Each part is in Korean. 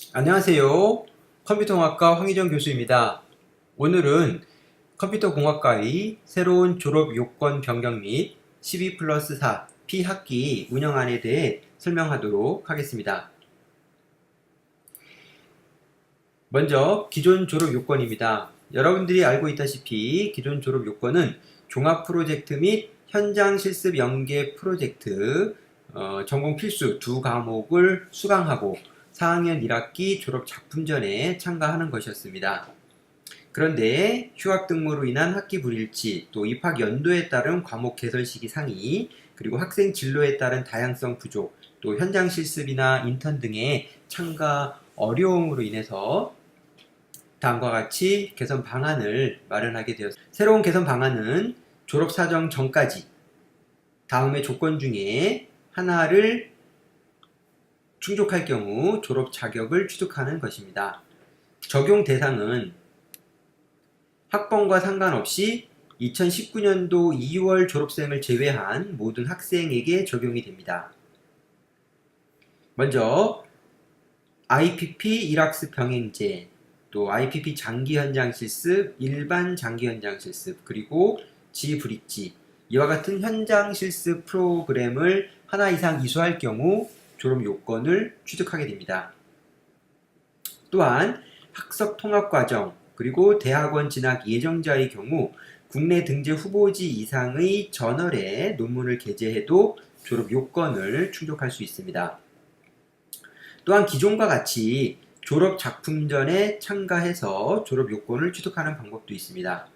안녕하세요. 컴퓨터공학과 황희정 교수입니다. 오늘은 컴퓨터공학과의 새로운 졸업 요건 변경 및 12+4 P학기 운영안에 대해 설명하도록 하겠습니다. 먼저 기존 졸업 요건입니다. 여러분들이 알고 있다시피 기존 졸업 요건은 종합 프로젝트 및 현장 실습 연계 프로젝트 전공 필수 두 과목을 수강하고 4학년 1학기 졸업 작품전에 참가하는 것이었습니다. 그런데 휴학 등무로 인한 학기 불일치, 또 입학 연도에 따른 과목 개설 시기 상이, 그리고 학생 진로에 따른 다양성 부족, 또 현장 실습이나 인턴 등의 참가 어려움으로 인해서 다음과 같이 개선 방안을 마련하게 되었습니다. 새로운 개선 방안은 졸업 사정 전까지 다음의 조건 중에 하나를 충족할 경우 졸업 자격을 취득하는 것입니다. 적용 대상은 학번과 상관없이 2019년도 2월 졸업생을 제외한 모든 학생에게 적용이 됩니다. 먼저 IPP 1학습 병행제, 또 IPP 장기 현장 실습, 일반 장기 현장 실습, 그리고 지브릿지, 이와 같은 현장 실습 프로그램을 하나 이상 이수할 경우 졸업 요건을 취득하게 됩니다. 또한 학석 통합과정, 그리고 대학원 진학 예정자의 경우 국내 등재 후보지 이상의 저널에 논문을 게재해도 졸업 요건을 충족할 수 있습니다. 또한 기존과 같이 졸업 작품전에 참가해서 졸업 요건을 취득하는 방법도 있습니다.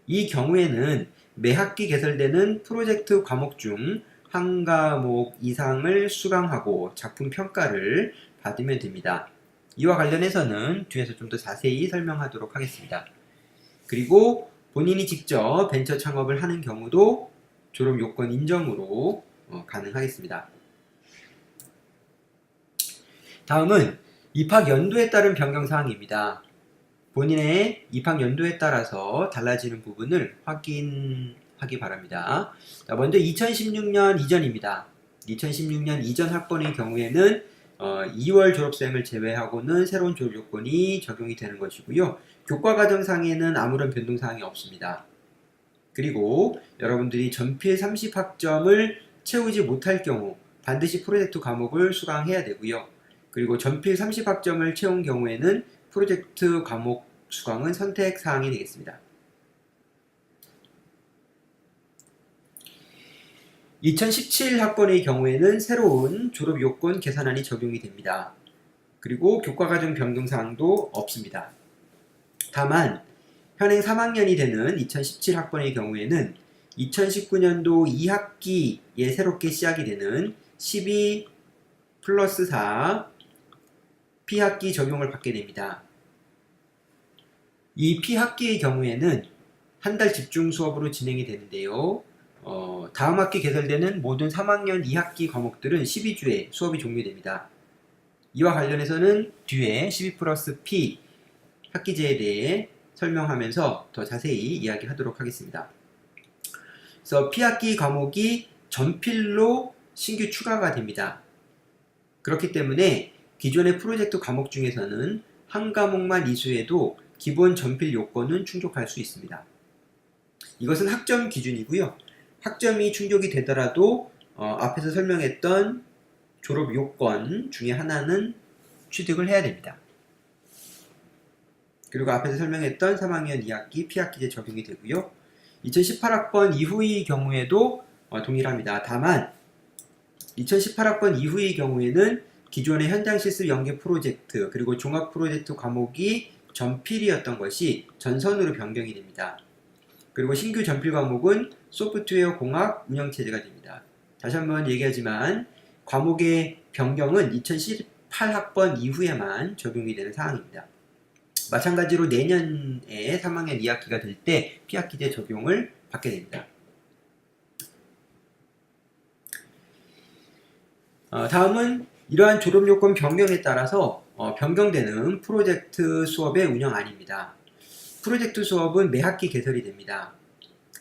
이 경우에는 매 학기 개설되는 프로젝트 과목 중 한 과목 이상을 수강하고 작품 평가를 받으면 됩니다. 이와 관련해서는 뒤에서 좀 더 자세히 설명하도록 하겠습니다. 그리고 본인이 직접 벤처 창업을 하는 경우도 졸업 요건 인정으로 가능하겠습니다. 다음은 입학 연도에 따른 변경 사항입니다. 본인의 입학 연도에 따라서 달라지는 부분을 확인하기 바랍니다. 자, 먼저 2016년 이전입니다. 2016년 이전 학번의 경우에는 2월 졸업생을 제외하고는 새로운 졸업 요건이 적용이 되는 것이고요. 교과과정상에는 아무런 변동사항이 없습니다. 그리고 여러분들이 전필 30학점을 채우지 못할 경우 반드시 프로젝트 과목을 수강해야 되고요. 그리고 전필 30학점을 채운 경우에는 프로젝트 과목 수강은 선택사항이 되겠습니다. 2017 학번의 경우에는 새로운 졸업 요건 개선안이 적용이 됩니다. 그리고 교과과정 변경사항도 없습니다. 다만 현행 3학년이 되는 2017 학번의 경우에는 2019년도 2학기에 새롭게 시작이 되는 12+4 P학기 적용을 받게 됩니다. 이 P학기의 경우에는 한 달 집중 수업으로 진행이 되는데요. 다음 학기 개설되는 모든 3학년 2학기 과목들은 12주에 수업이 종료됩니다. 이와 관련해서는 뒤에 12+P 학기제에 대해 설명하면서 더 자세히 이야기하도록 하겠습니다. 그래서 P학기 과목이 전필로 신규 추가가 됩니다. 그렇기 때문에 기존의 프로젝트 과목 중에서는 한 과목만 이수해도 기본 전필 요건은 충족할 수 있습니다. 이것은 학점 기준이고요. 학점이 충족이 되더라도 앞에서 설명했던 졸업 요건 중에 하나는 취득을 해야 됩니다. 그리고 앞에서 설명했던 3학년 2학기 P학기제 적용이 되고요. 2018학번 이후의 경우에도 동일합니다. 다만 2018학번 이후의 경우에는 기존의 현장 실습 연계 프로젝트 그리고 종합 프로젝트 과목이 전필이었던 것이 전선으로 변경이 됩니다. 그리고 신규 전필 과목은 소프트웨어 공학 운영체제가 됩니다. 다시 한번 얘기하지만 과목의 변경은 2018학번 이후에만 적용이 되는 사항입니다. 마찬가지로 내년에 3학년 2학기가 될 때 P학기제 적용을 받게 됩니다. 다음은 이러한 졸업요건 변경에 따라서 변경되는 프로젝트 수업의 운영안입니다. 프로젝트 수업은 매 학기 개설이 됩니다.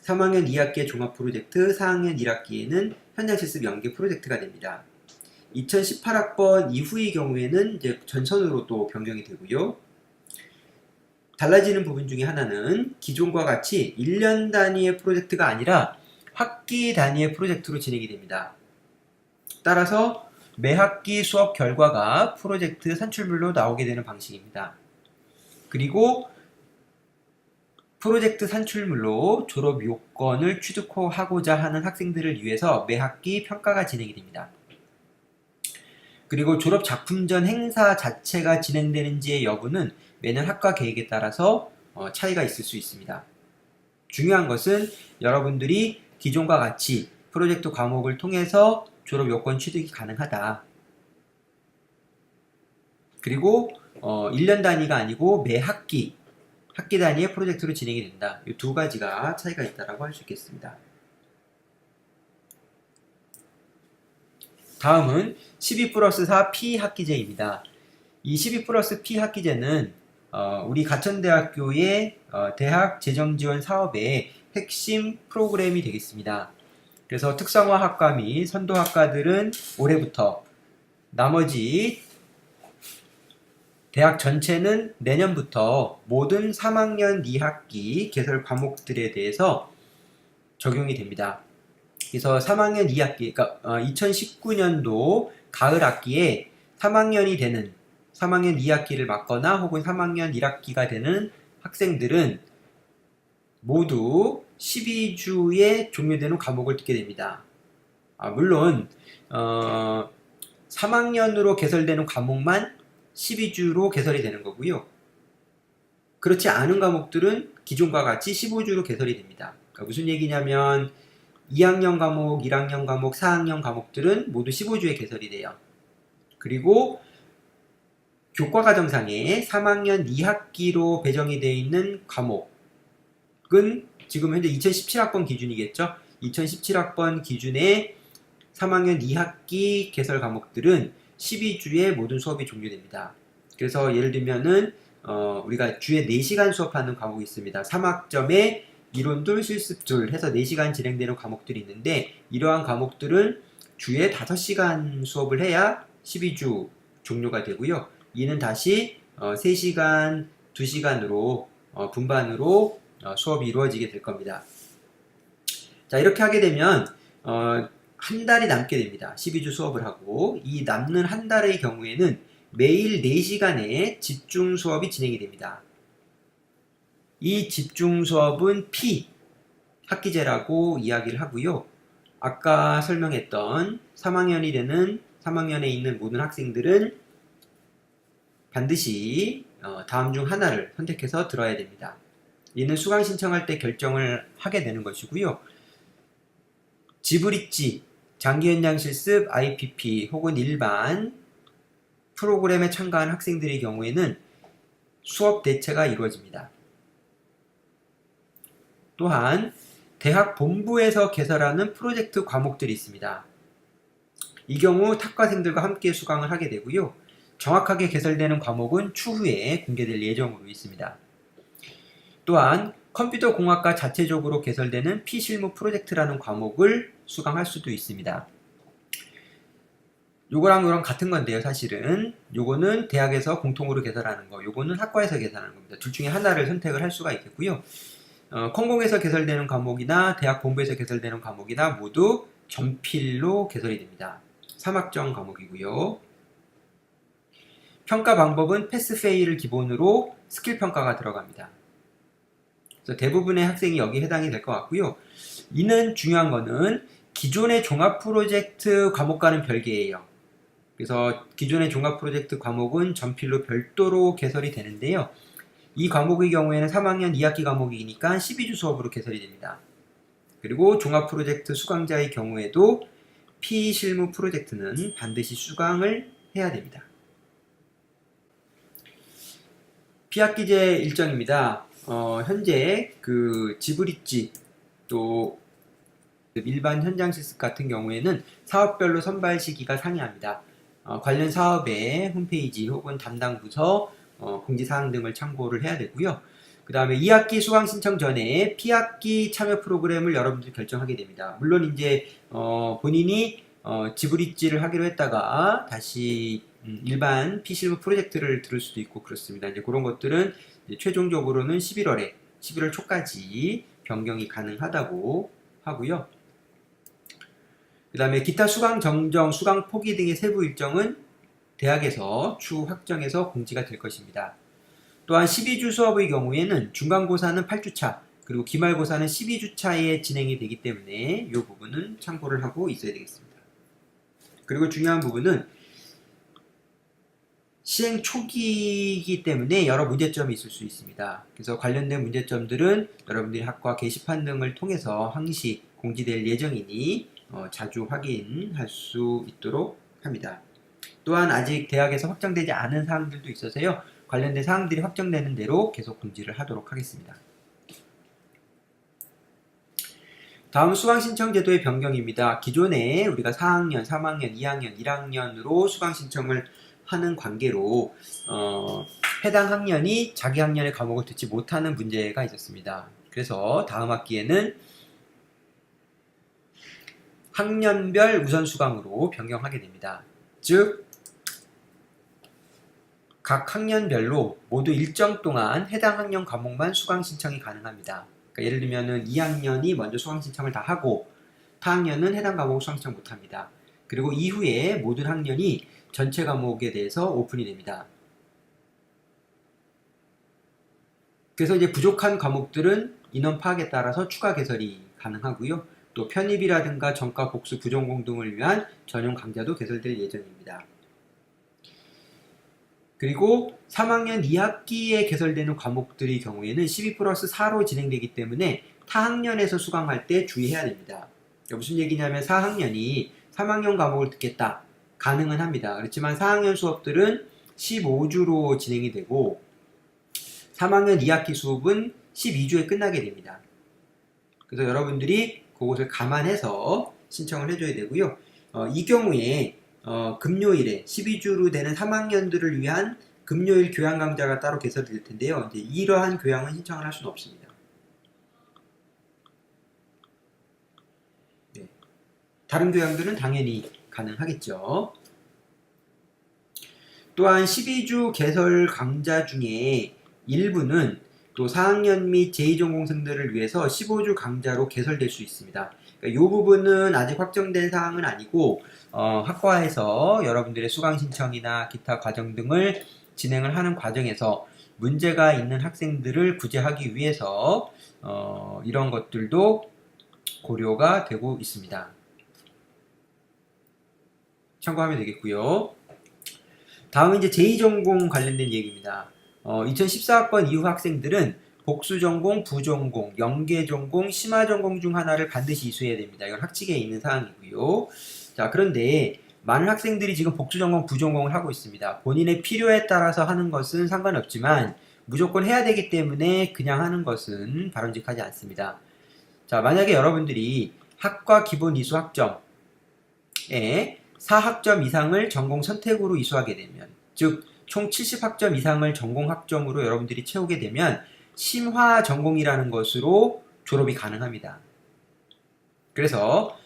3학년 2학기에 종합 프로젝트, 4학년 1학기에는 현장 실습 연계 프로젝트가 됩니다. 2018학번 이후의 경우에는 이제 전선으로 또 변경이 되고요. 달라지는 부분 중에 하나는 기존과 같이 1년 단위의 프로젝트가 아니라 학기 단위의 프로젝트로 진행이 됩니다. 따라서 매 학기 수업 결과가 프로젝트 산출물로 나오게 되는 방식입니다. 그리고 프로젝트 산출물로 졸업 요건을 취득하고자 하는 학생들을 위해서 매 학기 평가가 진행이 됩니다. 그리고 졸업 작품 전 행사 자체가 진행되는지의 여부는 매년 학과 계획에 따라서 차이가 있을 수 있습니다. 중요한 것은 여러분들이 기존과 같이 프로젝트 과목을 통해서 졸업 요건 취득이 가능하다. 그리고 1년 단위가 아니고 매 학기 단위의 프로젝트로 진행이 된다. 이 두 가지가 차이가 있다고 할 수 있겠습니다. 다음은 12+4 P학기제입니다. 이 12+P 학기제는 우리 가천대학교의 대학 재정지원 사업의 핵심 프로그램이 되겠습니다. 그래서 특성화학과 및 선도학과들은 올해부터, 나머지 대학 전체는 내년부터 모든 3학년 2학기 개설 과목들에 대해서 적용이 됩니다. 그래서 3학년 2학기, 그러니까 2019년도 가을 학기에 3학년이 되는 3학년 2학기를 맡거나 혹은 3학년 1학기가 되는 학생들은 모두 12주에 종료되는 과목을 듣게 됩니다. 물론 3학년으로 개설되는 과목만 12주로 개설이 되는 거고요. 그렇지 않은 과목들은 기존과 같이 15주로 개설이 됩니다. 그러니까 무슨 얘기냐면 2학년 과목, 1학년 과목, 4학년 과목들은 모두 15주에 개설이 돼요. 그리고 교과과정상에 3학년 2학기로 배정이 되어 있는 과목은 지금 현재 2017학번 기준이겠죠. 2017학번 기준의 3학년 2학기 개설 과목들은 12주에 모든 수업이 종료됩니다. 그래서 예를 들면은 우리가 주에 4시간 수업하는 과목이 있습니다. 3학점에 이론둘, 실습둘 해서 4시간 진행되는 과목들이 있는데 이러한 과목들은 주에 5시간 수업을 해야 12주 종료가 되고요. 이는 다시 3시간, 2시간으로 분반으로 수업이 이루어지게 될 겁니다. 자, 이렇게 하게 되면 한 달이 남게 됩니다. 12주 수업을 하고 이 남는 한 달의 경우에는 매일 4시간의 집중 수업이 진행이 됩니다. 이 집중 수업은 P 학기제라고 이야기를 하고요. 아까 설명했던 3학년이 되는 3학년에 있는 모든 학생들은 반드시 다음 중 하나를 선택해서 들어야 됩니다. 이는 수강 신청할 때 결정을 하게 되는 것이고요. 지브릿지, 장기 현장 실습, IPP 혹은 일반 프로그램에 참가한 학생들의 경우에는 수업 대체가 이루어집니다. 또한 대학 본부에서 개설하는 프로젝트 과목들이 있습니다. 이 경우 탁과생들과 함께 수강을 하게 되고요. 정확하게 개설되는 과목은 추후에 공개될 예정으로 있습니다. 또한 컴퓨터 공학과 자체적으로 개설되는 P실무 프로젝트라는 과목을 수강할 수도 있습니다. 요거랑 요랑 같은 건데요, 사실은. 요거는 대학에서 공통으로 개설하는 거, 요거는 학과에서 개설하는 겁니다. 둘 중에 하나를 선택을 할 수가 있겠고요. 컴공에서 개설되는 과목이나 대학 본부에서 개설되는 과목이나 모두 전필로 개설이 됩니다. 3학점 과목이고요. 평가 방법은 패스페일을 기본으로 스킬 평가가 들어갑니다. 그래서 대부분의 학생이 여기에 해당이 될 것 같고요. 이는 중요한 거는 기존의 종합 프로젝트 과목과는 별개예요. 그래서 기존의 종합 프로젝트 과목은 전필로 별도로 개설이 되는데요. 이 과목의 경우에는 3학년 2학기 과목이니까 12주 수업으로 개설이 됩니다. 그리고 종합 프로젝트 수강자의 경우에도 P실무 프로젝트는 반드시 수강을 해야 됩니다. P학기제 일정입니다. 현재 그 지브릿지 또 일반 현장 실습 같은 경우에는 사업별로 선발 시기가 상이합니다. 관련 사업의 홈페이지 혹은 담당 부서 공지사항 등을 참고를 해야 되고요. 그 다음에 2학기 수강 신청 전에 P학기 참여 프로그램을 여러분들이 결정하게 됩니다. 물론 이제 본인이 지브리지를 하기로 했다가 다시 일반 P실무 프로젝트를 들을 수도 있고 그렇습니다. 이제 그런 것들은 이제 최종적으로는 11월 초까지 변경이 가능하다고 하고요. 그 다음에 기타 수강 정정, 수강 포기 등의 세부 일정은 대학에서 추후 확정해서 공지가 될 것입니다. 또한 12주 수업의 경우에는 중간고사는 8주차, 그리고 기말고사는 12주차에 진행이 되기 때문에 이 부분은 참고를 하고 있어야 되겠습니다. 그리고 중요한 부분은 시행 초기이기 때문에 여러 문제점이 있을 수 있습니다. 그래서 관련된 문제점들은 여러분들이 학과 게시판 등을 통해서 항시 공지될 예정이니 자주 확인할 수 있도록 합니다. 또한 아직 대학에서 확정되지 않은 사항들도 있어서요. 관련된 사항들이 확정되는 대로 계속 공지를 하도록 하겠습니다. 다음 수강신청 제도의 변경입니다. 기존에 우리가 4학년, 3학년, 2학년, 1학년으로 수강신청을 하는 관계로 해당 학년이 자기 학년의 과목을 듣지 못하는 문제가 있었습니다. 그래서 다음 학기에는 학년별 우선 수강으로 변경하게 됩니다. 즉, 각 학년별로 모두 일정 동안 해당 학년 과목만 수강 신청이 가능합니다. 그러니까 예를 들면은 2학년이 먼저 수강 신청을 다 하고 타학년은 해당 과목 수강 신청 못합니다. 그리고 이후에 모든 학년이 전체 과목에 대해서 오픈이 됩니다. 그래서 이제 부족한 과목들은 인원 파악에 따라서 추가 개설이 가능하고요. 또 편입이라든가 전과 복수 부전공 등을 위한 전용 강좌도 개설될 예정입니다. 그리고 3학년 2학기에 개설되는 과목들의 경우에는 12+4로 진행되기 때문에 타학년에서 수강할 때 주의해야 됩니다. 무슨 얘기냐면 4학년이 3학년 과목을 듣겠다. 가능은 합니다. 그렇지만 4학년 수업들은 15주로 진행이 되고 3학년 2학기 수업은 12주에 끝나게 됩니다. 그래서 여러분들이 그것을 감안해서 신청을 해줘야 되고요. 이 경우에 금요일에 12주로 되는 3학년들을 위한 금요일 교양 강좌가 따로 개설이 될 텐데요. 이제 이러한 교양은 신청을 할 수는 없습니다. 네. 다른 교양들은 당연히 가능하겠죠. 또한 12주 개설 강좌 중에 일부는 또 4학년 및 제2전공생들을 위해서 15주 강좌로 개설될 수 있습니다. 이 부분은 아직 확정된 사항은 아니고 학과에서 여러분들의 수강 신청이나 기타 과정 등을 진행을 하는 과정에서 문제가 있는 학생들을 구제하기 위해서 이런 것들도 고려가 되고 있습니다. 참고하면 되겠고요. 다음은 이제 제2전공 관련된 얘기입니다. 2014학번 이후 학생들은 복수전공, 부전공, 연계전공, 심화전공 중 하나를 반드시 이수해야 됩니다. 이건 학칙에 있는 사항이고요. 자, 그런데 많은 학생들이 지금 복수전공, 부전공을 하고 있습니다. 본인의 필요에 따라서 하는 것은 상관없지만 무조건 해야 되기 때문에 그냥 하는 것은 바람직하지 않습니다. 자, 만약에 여러분들이 학과 기본 이수 학점에 4학점 이상을 전공 선택으로 이수하게 되면, 즉 총 70학점 이상을 전공 학점으로 여러분들이 채우게 되면 심화 전공이라는 것으로 졸업이 가능합니다. 그래서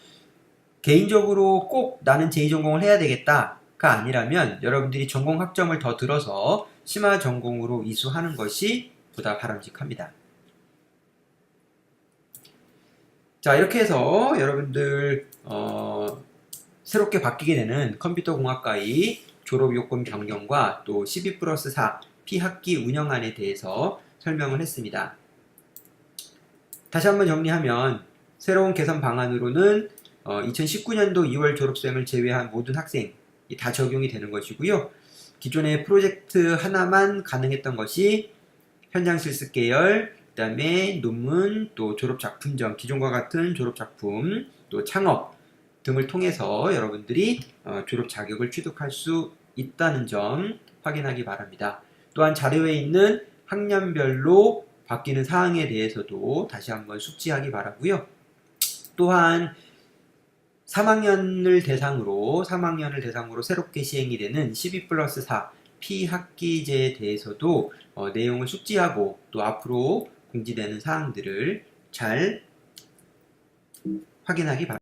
개인적으로 꼭 나는 제2전공을 해야 되겠다가 아니라면 여러분들이 전공 학점을 더 들어서 심화 전공으로 이수하는 것이 보다 바람직합니다. 자, 이렇게 해서 여러분들 새롭게 바뀌게 되는 컴퓨터공학과의 졸업요건 변경과 또 12+4 P학기 운영안에 대해서 설명을 했습니다. 다시 한번 정리하면 새로운 개선 방안으로는 2019년도 2월 졸업생을 제외한 모든 학생이 다 적용이 되는 것이고요. 기존의 프로젝트 하나만 가능했던 것이 현장 실습 계열, 그 다음에 논문, 또 졸업작품전, 기존과 같은 졸업작품, 또 창업 등을 통해서 여러분들이 졸업 자격을 취득할 수 있다는 점 확인하기 바랍니다. 또한 자료에 있는 학년별로 바뀌는 사항에 대해서도 다시 한번 숙지하기 바라고요. 또한 3학년을 대상으로 새롭게 시행이 되는 12+4 P학기제에 대해서도 내용을 숙지하고 또 앞으로 공지되는 사항들을 잘 확인하기 바랍니다.